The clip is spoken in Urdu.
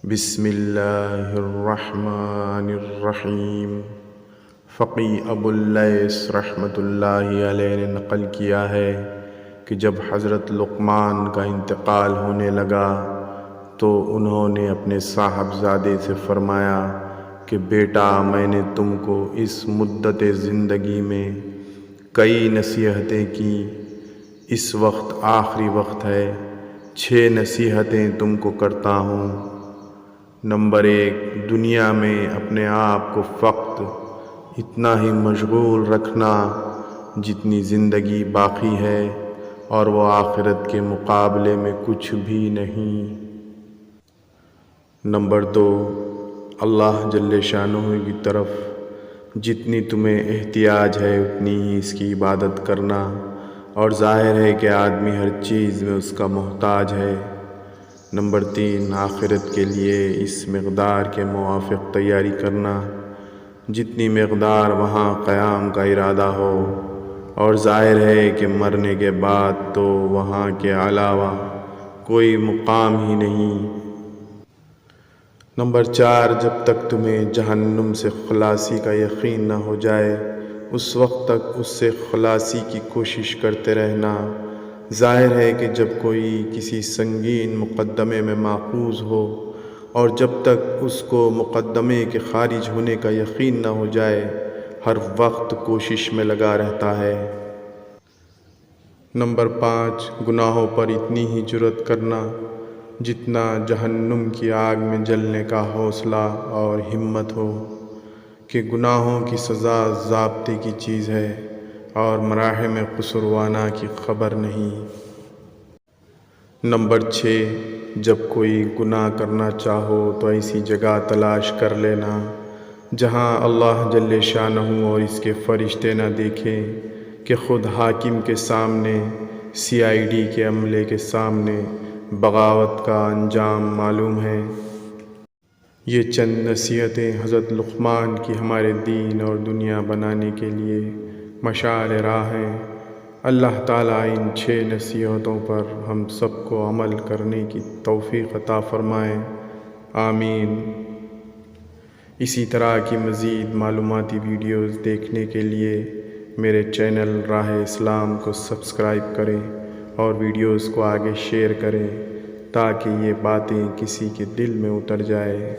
بسم اللہ الرحمن الرحیم۔ فقی ابو اللیث رحمۃ اللہ علیہ نے نقل کیا ہے کہ جب حضرت لقمان کا انتقال ہونے لگا تو انہوں نے اپنے صاحبزادے سے فرمایا کہ بیٹا، میں نے تم کو اس مدت زندگی میں کئی نصیحتیں کی، اس وقت آخری وقت ہے، 6 نصیحتیں تم کو کرتا ہوں۔ نمبر 1، دنیا میں اپنے آپ کو فقط اتنا ہی مشغول رکھنا جتنی زندگی باقی ہے، اور وہ آخرت کے مقابلے میں کچھ بھی نہیں۔ نمبر 2، اللہ جل شانہ کی طرف جتنی تمہیں احتیاج ہے اتنی ہی اس کی عبادت کرنا، اور ظاہر ہے کہ آدمی ہر چیز میں اس کا محتاج ہے۔ نمبر 3، آخرت کے لیے اس مقدار کے موافق تیاری کرنا جتنی مقدار وہاں قیام کا ارادہ ہو، اور ظاہر ہے کہ مرنے کے بعد تو وہاں کے علاوہ کوئی مقام ہی نہیں۔ نمبر 4، جب تک تمہیں جہنم سے خلاصی کا یقین نہ ہو جائے اس وقت تک اس سے خلاصی کی کوشش کرتے رہنا۔ ظاہر ہے کہ جب کوئی کسی سنگین مقدمے میں ماخوذ ہو اور جب تک اس کو مقدمے کے خارج ہونے کا یقین نہ ہو جائے ہر وقت کوشش میں لگا رہتا ہے۔ نمبر 5، گناہوں پر اتنی ہی جرأت کرنا جتنا جہنم کی آگ میں جلنے کا حوصلہ اور ہمت ہو، کہ گناہوں کی سزا ضابطے کی چیز ہے اور مراحم قصوروانہ کی خبر نہیں۔ نمبر 6، جب کوئی گناہ کرنا چاہو تو ایسی جگہ تلاش کر لینا جہاں اللہ جل شانہ اور اس کے فرشتے نہ دیکھیں، کہ خود حاکم کے سامنے، CID کے عملے کے سامنے بغاوت کا انجام معلوم ہے۔ یہ چند نصیحتیں حضرت لقمان کی ہمارے دین اور دنیا بنانے کے لیے مشعل راہ ہیں۔ اللہ تعالیٰ ان 6 نصیحتوں پر ہم سب کو عمل کرنے کی توفیق عطا فرمائے، آمین۔ اسی طرح کی مزید معلوماتی ویڈیوز دیکھنے کے لیے میرے چینل راہ اسلام کو سبسکرائب کریں اور ویڈیوز کو آگے شیئر کریں تاکہ یہ باتیں کسی کے دل میں اتر جائے۔